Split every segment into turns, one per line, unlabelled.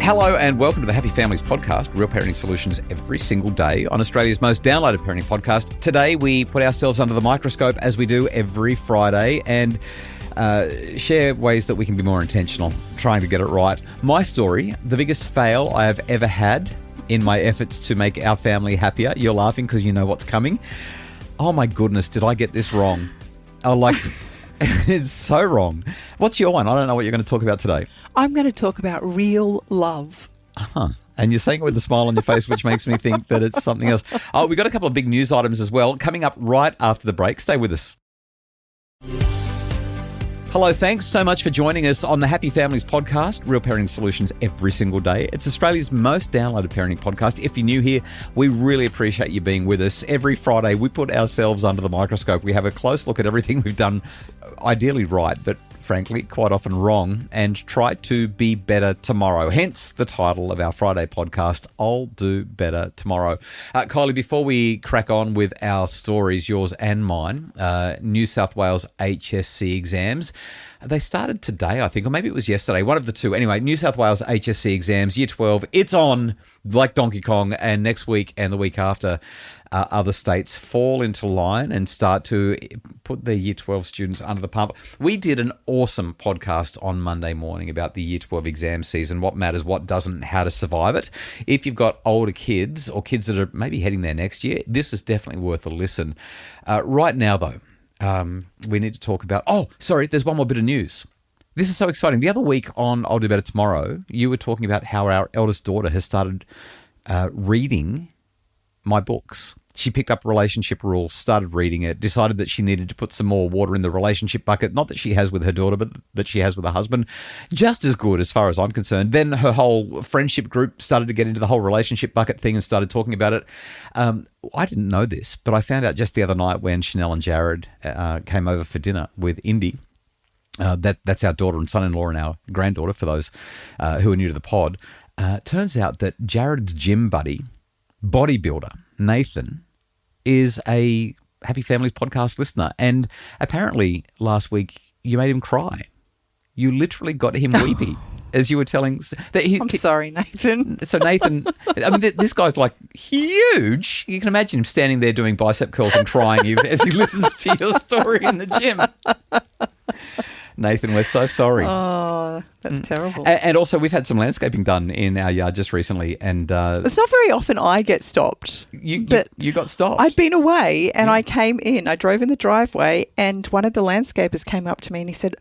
Hello and welcome to the Happy Families podcast, real parenting solutions every single day on Australia's most downloaded parenting podcast. Today we put ourselves under the microscope as we do every Friday and share ways that we can be more intentional, trying to get it right. My story, the biggest fail I have ever had in my efforts to make our family happier. You're laughing because you know what's coming. Oh my goodness, did I get this wrong? It's so wrong. What's your one? I don't know what you're going to talk about today.
I'm going to talk about real love.
Uh-huh. And you're saying it with a smile on your face, which makes me think that it's something else. Oh, we've got a couple of big news items as well coming up right after the break. Stay with us. Hello, thanks so much for joining us on the Happy Families podcast, real parenting solutions every single day. It's Australia's most downloaded parenting podcast. If you're new here, we really appreciate you being with us. Every Friday, we put ourselves under the microscope. We have a close look at everything we've done, ideally right, but frankly, quite often wrong, and try to be better tomorrow. Hence the title of our Friday podcast, I'll Do Better Tomorrow. Kylie, before we crack on with our stories, yours and mine, New South Wales HSC exams, they started today, I think, or maybe it was yesterday, one of the two. Anyway, New South Wales HSC exams, Year 12, it's on like Donkey Kong, and next week and the week after, other states fall into line and start to put their Year 12 students under the pump. We did an awesome podcast on Monday morning about the Year 12 exam season, what matters, what doesn't, how to survive it. If you've got older kids or kids that are maybe heading there next year, this is definitely worth a listen. Right now, though, we need to talk about... Oh, sorry, there's one more bit of news. This is so exciting. The other week on I'll Do Better Tomorrow, you were talking about how our eldest daughter has started reading my books. She picked up Relationship Rules, started reading it, decided that she needed to put some more water in the relationship bucket, not that she has with her daughter, but that she has with her husband. Just as good as far as I'm concerned. Then her whole friendship group started to get into the whole relationship bucket thing and started talking about it. I didn't know this, but I found out just the other night when Chanel and Jared came over for dinner with Indy. That's our daughter and son-in-law and our granddaughter, for those who are new to the pod. Turns out that Jared's gym buddy, bodybuilder, Nathan, is a Happy Families podcast listener. And apparently last week you made him cry. You literally got him weepy as you were telling...
I'm sorry, Nathan.
So Nathan, I mean, this guy's like huge. You can imagine him standing there doing bicep curls and crying as he listens to your story in the gym. Nathan, we're so sorry.
Oh, that's terrible.
And also, we've had some landscaping done in our yard just recently. And
it's not very often I get stopped.
You got stopped.
I'd been away and I came in. I drove in the driveway and one of the landscapers came up to me and he said,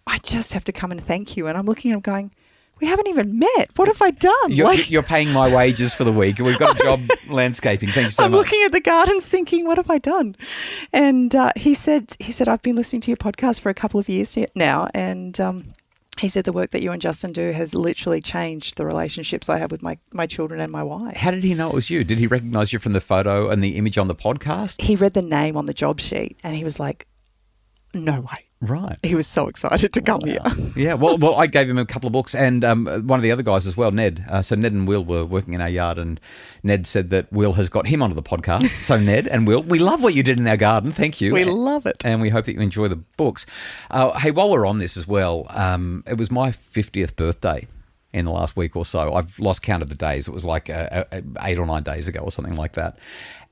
I just have to come and thank you. And I'm looking at him going, we haven't even met. What have I done?
You're paying my wages for the week. We've got a job landscaping. Thank you so much.
I'm looking at the gardens thinking, what have I done? And he said, I've been listening to your podcast for a couple of years now. And he said the work that you and Justin do has literally changed the relationships I have with my children and my wife.
How did he know it was you? Did he recognize you from the photo and the image on the podcast?
He read the name on the job sheet and he was like, no way.
Right.
He was so excited to come here.
Yeah. Well, I gave him a couple of books and one of the other guys as well, Ned. So Ned and Will were working in our yard and Ned said that Will has got him onto the podcast. So Ned and Will, we love what you did in our garden. Thank you.
We love it.
And we hope that you enjoy the books. Hey, while we're on this as well, it was my 50th birthday in the last week or so. I've lost count of the days. It was like 8 or 9 days ago or something like that.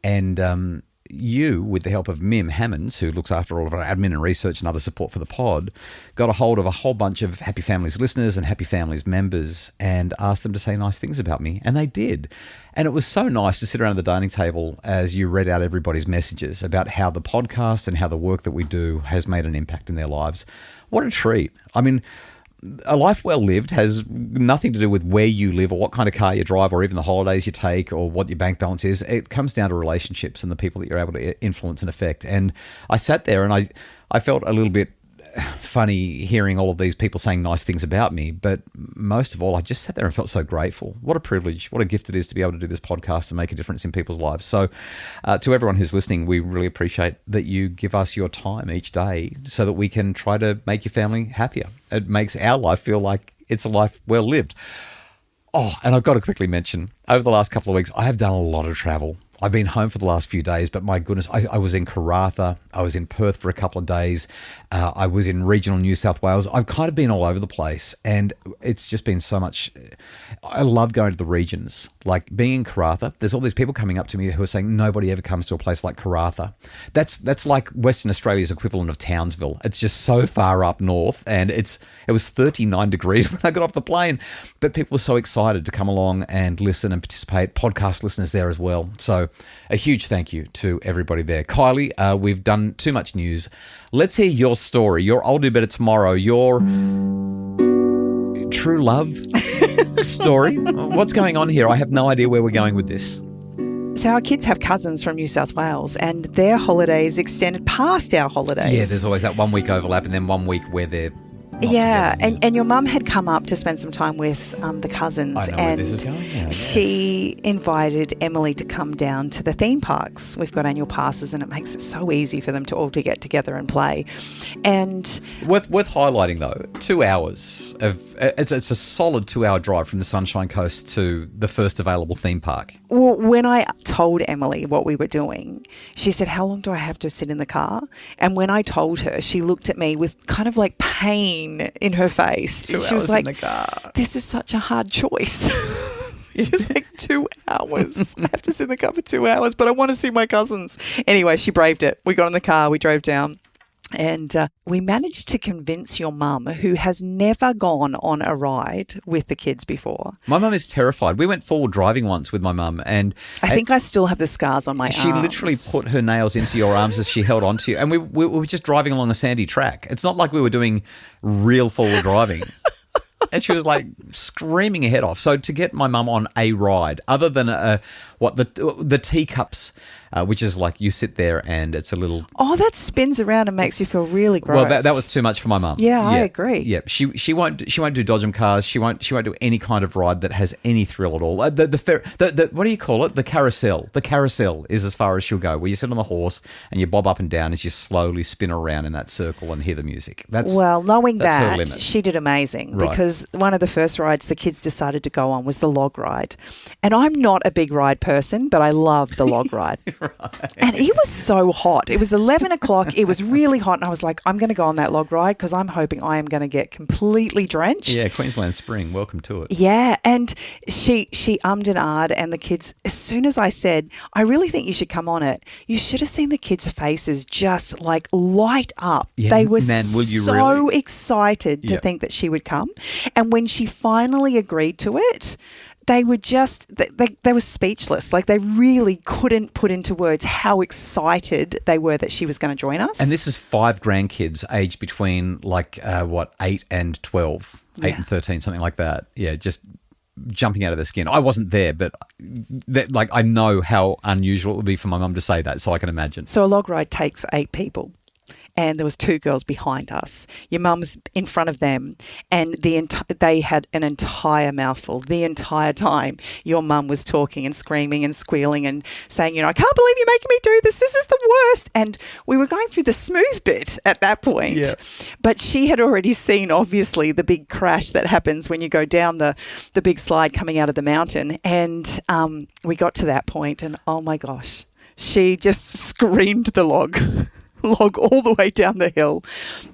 And you, with the help of Mim Hammonds, who looks after all of our admin and research and other support for the pod, got a hold of a whole bunch of Happy Families listeners and Happy Families members and asked them to say nice things about me. And they did. And it was so nice to sit around the dining table as you read out everybody's messages about how the podcast and how the work that we do has made an impact in their lives. What a treat. I mean, a life well lived has nothing to do with where you live or what kind of car you drive or even the holidays you take or what your bank balance is. It comes down to relationships and the people that you're able to influence and affect. And I sat there and I felt a little bit funny hearing all of these people saying nice things about me, but most of all, I just sat there and felt so grateful. What a privilege, what a gift it is to be able to do this podcast and make a difference in people's lives. So to everyone who's listening, we really appreciate that you give us your time each day so that we can try to make your family happier. It makes our life feel like it's a life well lived. Oh, and I've got to quickly mention, over the last couple of weeks, I have done a lot of travel. I've been home for the last few days, but my goodness, I was in Karratha. I was in Perth for a couple of days. I was in regional New South Wales. I've kind of been all over the place, and it's just been so much. I love going to the regions. Like being in Karratha, there's all these people coming up to me who are saying nobody ever comes to a place like Karratha. That's like Western Australia's equivalent of Townsville. It's just so far up north, and it was 39 degrees when I got off the plane, but people were so excited to come along and listen and participate. Podcast listeners there as well. So a huge thank you to everybody there. Kylie, we've done too much news. Let's hear your story, your I'll Do Better Tomorrow, your true love story. What's going on here? I have no idea where we're going with this.
So our kids have cousins from New South Wales, and their holidays extended past our holidays.
Yeah, there's always that 1 week overlap and then 1 week where they're
yeah, and your mum had come up to spend some time with the cousins.
I know
and
where this is going. Yeah,
she invited Emily to come down to the theme parks. We've got annual passes, and it makes it so easy for them to all to get together and play. And
worth highlighting though, 2 hours of it's a solid 2 hour drive from the Sunshine Coast to the first available theme park.
Well, when I told Emily what we were doing, she said, "How long do I have to sit in the car?" And when I told her, she looked at me with kind of like pain in her face.
She
was like,
in the car.
"This is such a hard choice." She was like, 2 hours. I have to sit in the car for 2 hours, but I want to see my cousins. Anyway, she braved it. We got in the car, we drove down. And we managed to convince your mum, who has never gone on a ride with the kids before.
My mum is terrified. We went forward driving once with my mum, and
I think I still have the scars on my arms.
She literally put her nails into your arms as she held onto you, and we were just driving along a sandy track. It's not like we were doing real forward driving. And she was like screaming her head off. So to get my mum on a ride, other than the teacups, which is like you sit there and it's a little.
Oh, that spins around and makes you feel really gross.
Well, that was too much for my mum.
Yeah, I agree.
Yeah, she won't do Dodgem cars. She won't do any kind of ride that has any thrill at all. The what do you call it? The carousel. The carousel is as far as she'll go, where you sit on the horse and you bob up and down as you slowly spin around in that circle and hear the music.
Knowing
that's her
that,
limit.
she did amazing,
right.
Because one of the first rides the kids decided to go on was the log ride. And I'm not a big ride person, but I love the log ride.
Right.
And it was so hot. It was 11 o'clock. It was really hot. And I was like, I'm going to go on that log ride because I'm hoping I am going to get completely drenched.
Yeah, Queensland Spring. Welcome to it.
Yeah. And she ummed and ahed, and the kids, as soon as I said, I really think you should come on it, you should have seen the kids' faces just like light up.
Yeah,
they were
really?
excited to think that she would come. And when she finally agreed to it, they were just, they were speechless. Like they really couldn't put into words how excited they were that she was going to join us.
And this is 5 grandkids aged between 8 and 12, 8 and 13, something like that. Yeah, just jumping out of their skin. I wasn't there, but I know how unusual it would be for my mum to say that, so I can imagine.
So a log ride takes 8 people. And there was 2 girls behind us. Your mum's in front of them, and they had an entire mouthful the entire time. Your mum was talking and screaming and squealing and saying, I can't believe you're making me do this. This is the worst. And we were going through the smooth bit at that point. Yeah. But she had already seen, obviously, the big crash that happens when you go down the big slide coming out of the mountain. And we got to that point, and oh my gosh, she just screamed the log all the way down the hill.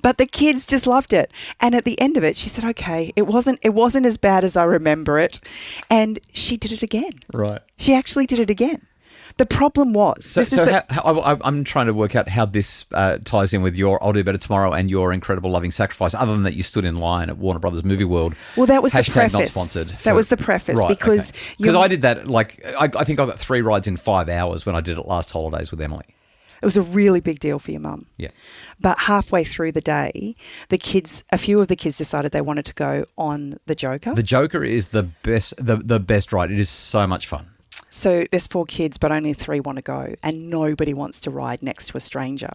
But the kids just loved it. And at the end of it, she said, okay, it wasn't as bad as I remember it. And she did it again.
Right.
She actually did it again. The problem was...
I'm trying to work out how this ties in with your I'll Do Better Tomorrow and your incredible loving sacrifice, other than that you stood in line at Warner Brothers Movie World.
Well, that was the
#not
preface.
sponsored.
That was the preface.
Right,
because
I did that, I think I got 3 rides in 5 hours when I did it last holidays with Emily.
It was a really big deal for your mum.
Yeah.
But halfway through the day, a few of the kids decided they wanted to go on the Joker.
The Joker is the best ride. It is so much fun.
So there's 4 kids, but only 3 want to go, and nobody wants to ride next to a stranger.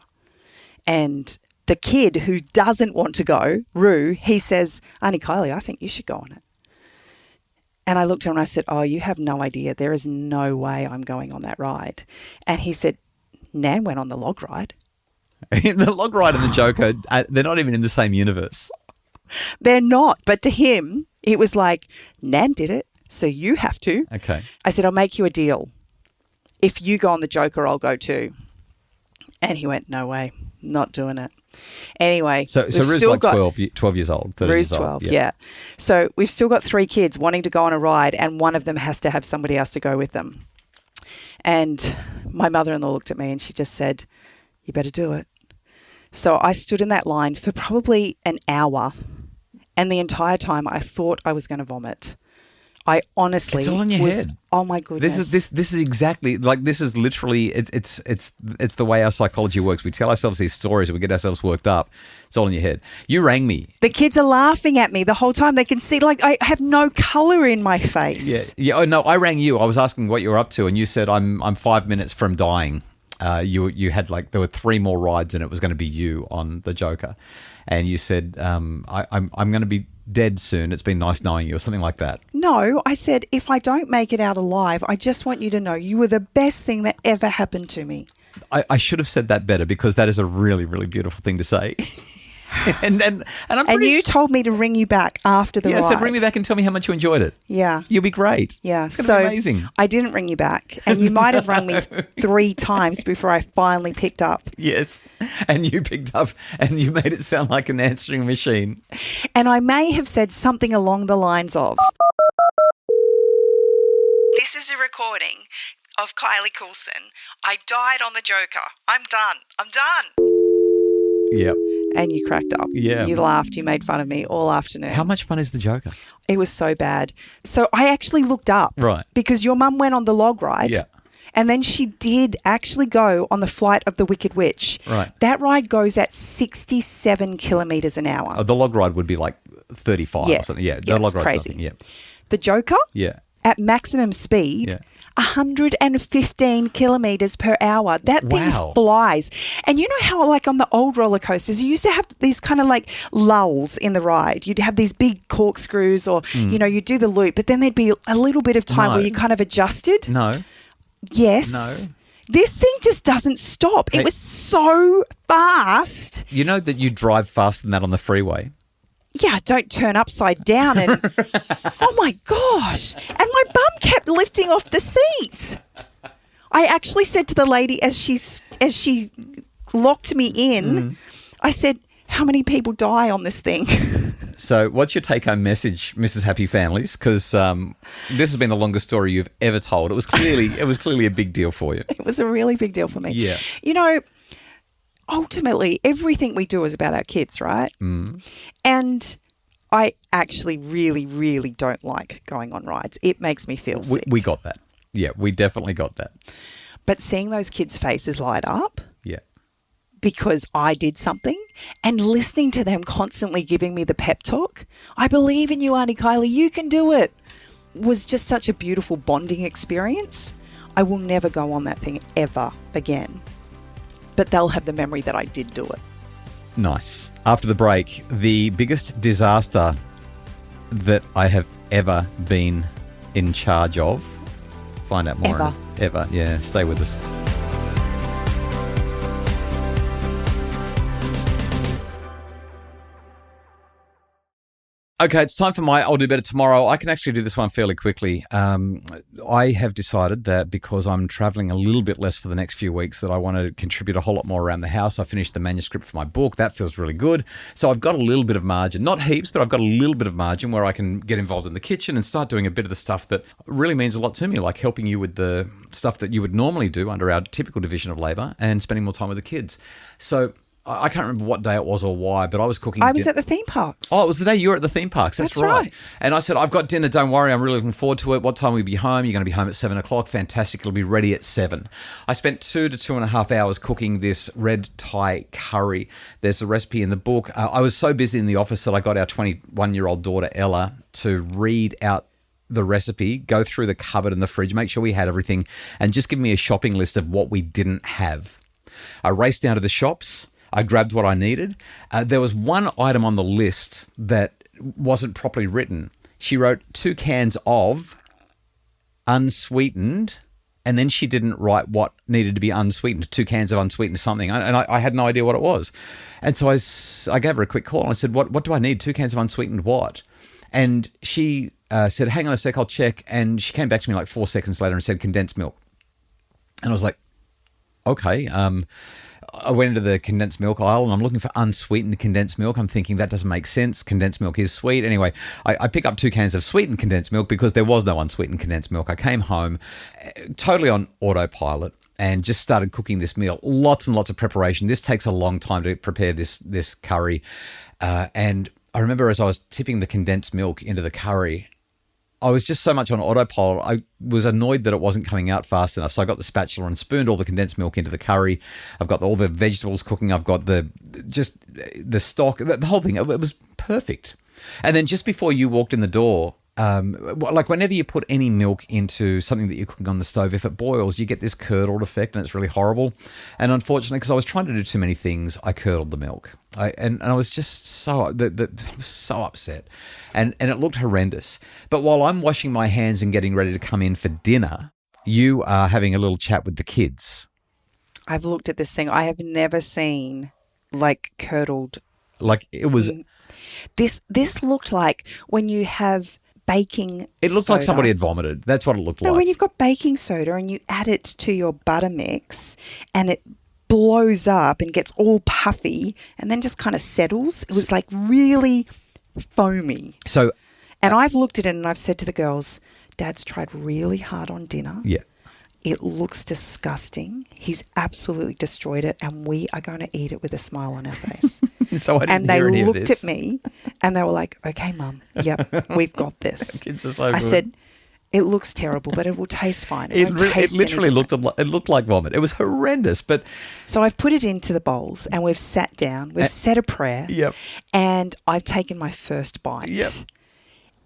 And the kid who doesn't want to go, Roo, he says, Auntie Kylie, I think you should go on it. And I looked at him and I said, oh, you have no idea. There is no way I'm going on that ride. And he said, Nan went on the log ride.
The log ride and the Joker, they're not even in the same universe.
They're not. But to him, it was like, Nan did it, so you have to.
Okay.
I said, I'll make you a deal. if you go on the Joker, I'll go too. And he went, no way, not doing it. Anyway,
so Ru's like 12 years old.
Ru's 12, yeah. So we've still got 3 kids wanting to go on a ride, and one of them has to have somebody else to go with them. And my mother-in-law looked at me and she just said, you better do it. So I stood in that line for probably an hour, and the entire time I thought I was going to vomit. I honestly
it's all in your head.
Oh my goodness!
This is exactly like this is literally it's the way our psychology works. We tell ourselves these stories and we get ourselves worked up. It's all in your head. You rang me.
The kids are laughing at me the whole time. They can see like I have no colour in my face.
Yeah. Oh no, I rang you. I was asking what you were up to, and you said I'm 5 minutes from dying. You had like there were 3 more rides, and it was going to be you on the Joker, and you said I'm going to be dead soon. It's been nice knowing you, or something like that.
No, I said, if I don't make it out alive, I just want you to know you were the best thing that ever happened to me.
I should have said that better, because that is a really, really beautiful thing to say. and
you told me to ring you back after the ride.
I said ring me back and tell me how much you enjoyed it.
Yeah.
You'll be great.
Yeah.
It's going to be amazing.
I didn't ring you back, and you might have rung me 3 times before I finally picked up.
Yes. And you picked up and you made it sound like an answering machine.
And I may have said something along the lines of, this is a recording of Kylie Coulson. I died on the Joker. I'm done.
Yep.
And you cracked up.
Yeah.
You laughed. You made fun of me all afternoon.
How much fun is the Joker?
It was so bad. So I actually looked up.
Right.
Because your mum went on the log ride.
Yeah.
And then she did actually go on the Flight of the Wicked Witch.
Right.
That ride goes at 67 kilometres an hour.
Oh, the log ride would be like 35 or something. Yeah. The log ride's
crazy.
Something. Yeah.
The Joker?
Yeah.
At maximum speed, 115 kilometres per hour. That thing flies. And you know how like on the old roller coasters, you used to have these kind of like lulls in the ride. You'd have these big corkscrews or, you do the loop, but then there'd be a little bit of time where you kind of adjusted.
No.
Yes.
No.
This thing just doesn't stop. It was so fast.
You know that you drive faster than that on the freeway?
Yeah, don't turn upside down and oh my gosh. And my bum kept lifting off the seat. I actually said to the lady as she locked me in, I said, how many people die on this thing?
So what's your take-home message, Mrs. Happy Families? Because this has been the longest story you've ever told. It was clearly a big deal for you.
It was a really big deal for me.
Yeah.
You know, ultimately, everything we do is about our kids, right? And I actually really, really don't like going on rides. It makes me feel sick.
We got that. Yeah, we definitely got that.
But seeing those kids' faces light up because I did something and listening to them constantly giving me the pep talk, I believe in you, Auntie Kylie, you can do it, was just such a beautiful bonding experience. I will never go on that thing ever again. But they'll have the memory that I did do it.
Nice. After the break, the biggest disaster that I have ever been in charge of. Find out more. Ever. Yeah, stay with us. Okay, it's time for my I'll Do Better Tomorrow. I can actually do this one fairly quickly. I have decided that because I'm traveling a little bit less for the next few weeks that I want to contribute a whole lot more around the house. I finished the manuscript for my book. That feels really good. So I've got a little bit of margin. Not heaps, but I've got a little bit of margin where I can get involved in the kitchen and start doing a bit of the stuff that really means a lot to me, like helping you with the stuff that you would normally do under our typical division of labour and spending more time with the kids. So I can't remember what day it was or why, but I was cooking.
I was at the theme parks.
Oh, it was the day you were at the theme parks. That's right. And I said, I've got dinner. Don't worry. I'm really looking forward to it. What time will you be home? You're going to be home at 7 o'clock. Fantastic. It'll be ready at 7. I spent 2 to 2.5 hours cooking this red Thai curry. There's a recipe in the book. I was so busy in the office that I got our 21-year-old daughter, Ella, to read out the recipe, go through the cupboard and the fridge, make sure we had everything, and just give me a shopping list of what we didn't have. I raced down to the shops. I grabbed what I needed. There was one item on the list that wasn't properly written. She wrote 2 cans of unsweetened, and then she didn't write what needed to be unsweetened, 2 cans of unsweetened something. And I had no idea what it was. And so I gave her a quick call and I said, what do I need? 2 cans of unsweetened what? And she said, hang on a sec, I'll check. And she came back to me like 4 seconds later and said condensed milk. And I was like, okay. I went into the condensed milk aisle and I'm looking for unsweetened condensed milk. I'm thinking that doesn't make sense. Condensed milk is sweet. Anyway, I pick up 2 cans of sweetened condensed milk because there was no unsweetened condensed milk. I came home totally on autopilot and just started cooking this meal. Lots and lots of preparation. This takes a long time to prepare this curry. And I remember as I was tipping the condensed milk into the curry, I was just so much on autopilot. I was annoyed that it wasn't coming out fast enough. So I got the spatula and spooned all the condensed milk into the curry. I've got all the vegetables cooking. I've got the stock, the whole thing. It was perfect. And then just before you walked in the door, like whenever you put any milk into something that you're cooking on the stove, if it boils, you get this curdled effect and it's really horrible. And unfortunately, because I was trying to do too many things, I curdled the milk. And I was just so upset. And it looked horrendous. But while I'm washing my hands and getting ready to come in for dinner, you are having a little chat with the kids.
I've looked at this thing. I have never seen like curdled.
Like it was.
This looked like when you have baking
It looked
soda.
like somebody had vomited. That's what it looked like.
No, when you've got baking soda and you add it to your butter mix and it blows up and gets all puffy and then just kind of settles. It was like really foamy.
So,
and I've looked at it and I've said to the girls, Dad's tried really hard on dinner.
yeah.
It looks disgusting. He's absolutely destroyed it and we are going to eat it with a smile on our face.
So I didn't
and they
hear any of
looked
this.
at me and they were like, okay, Mum, yep, we've got this.
Kids are so
I
good.
said, it looks terrible, but it will taste fine.
It
won't taste
literally
any different.
it looked like vomit. It was horrendous. But
So I've put it into the bowls and we've sat down. We've said a prayer.
Yep.
And I've taken my first bite.
Yep.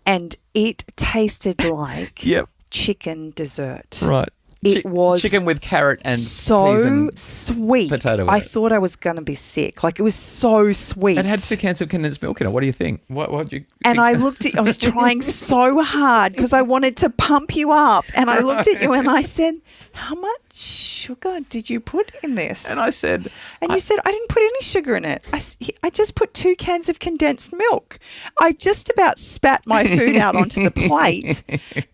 And it tasted like
Yep.
chicken dessert.
right,
It was
chicken with carrot and peas
so
and
sweet.
potato in
I
it.
thought I was going to be sick. Like it was so sweet.
It had 2 cans of condensed milk in it. What do you think? What do you?
And
think?
I looked at, I was trying so hard because I wanted to pump you up. And I looked at you and I said, how much sugar did you put in this?
And I said,
And you said, I didn't put any sugar in it. I just put 2 cans of condensed milk. I just about spat my food out onto the plate.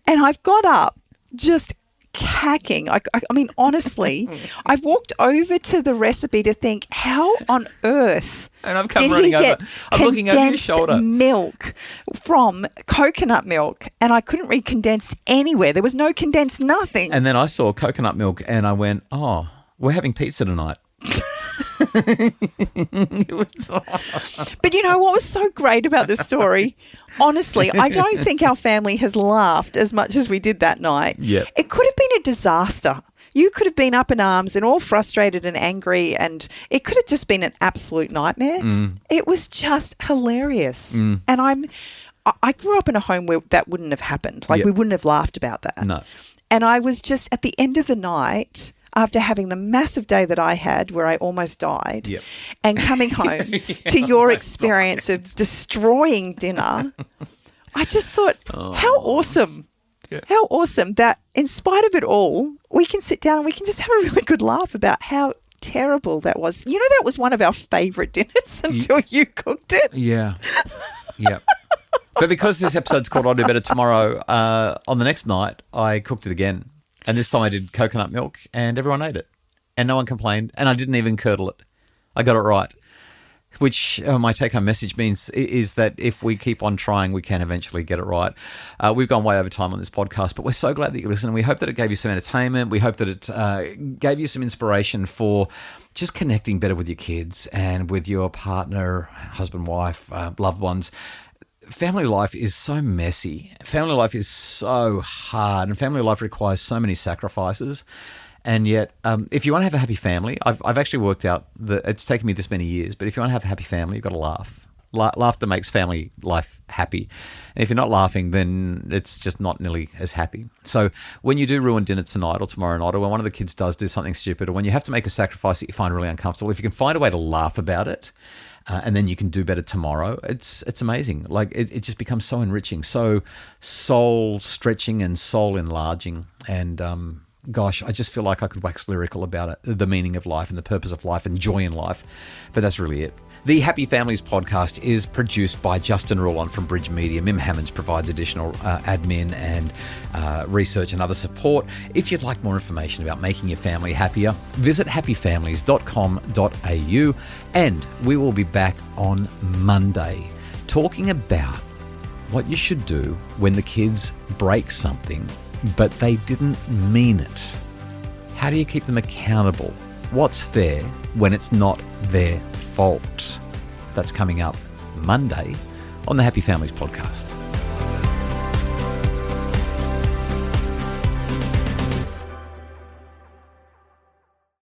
And I've got up just cacking. I mean, honestly, I've walked over to the recipe to think, how on earth
and I've come
did he
running
get
over. I'm looking over your
condensed
shoulder.
milk from coconut milk? And I couldn't read condensed anywhere. There was no condensed nothing.
And then I saw coconut milk and I went, oh, we're having pizza tonight. It was-
But you know what was so great about this story? Honestly, I don't think our family has laughed as much as we did that night.
Yep.
It could have been a disaster. You could have been up in arms and all frustrated and angry, and it could have just been an absolute nightmare. It was just hilarious. And I grew up in a home where that wouldn't have happened. Like
Yep.
we wouldn't have laughed about that.
No.
And I was just at the end of the night, after having the massive day that I had where I almost died,
Yep.
and coming home to your experience of destroying dinner, I just thought, how awesome.
Yeah.
How awesome that in spite of it all, we can sit down and we can just have a really good laugh about how terrible that was. You know, that was one of our favourite dinners until you cooked it.
Yeah. Yeah. But because this episode's called I'll Do Better Tomorrow, on the next night, I cooked it again. And this time I did coconut milk and everyone ate it. And no one complained. And I didn't even curdle it. I got it right. Which my take-home message means is that if we keep on trying, we can eventually get it right. We've gone way over time on this podcast, but we're so glad that you listen. We hope that it gave you some entertainment. We hope that it gave you some inspiration for just connecting better with your kids and with your partner, husband, wife, loved ones. Family life is so messy. Family life is so hard, and family life requires so many sacrifices. And yet, if you want to have a happy family, I've actually worked out that it's taken me this many years, but if you want to have a happy family, you've got to laugh. Laughter makes family life happy. And if you're not laughing, then it's just not nearly as happy. So when you do ruin dinner tonight or tomorrow night, or when one of the kids does do something stupid, or when you have to make a sacrifice that you find really uncomfortable, if you can find a way to laugh about it, and then you can do better tomorrow, it's amazing. Like it just becomes so enriching, so soul stretching and soul enlarging. And gosh, I just feel like I could wax lyrical about it, the meaning of life and the purpose of life and joy in life. But that's really it. The Happy Families podcast is produced by Justin Coulson from Bridge Media. Mim Hammonds provides additional admin and research and other support. If you'd like more information about making your family happier, visit happyfamilies.com.au, and we will be back on Monday talking about what you should do when the kids break something but they didn't mean it. How do you keep them accountable? What's fair when it's not their fault? That's coming up Monday on the Happy Families podcast.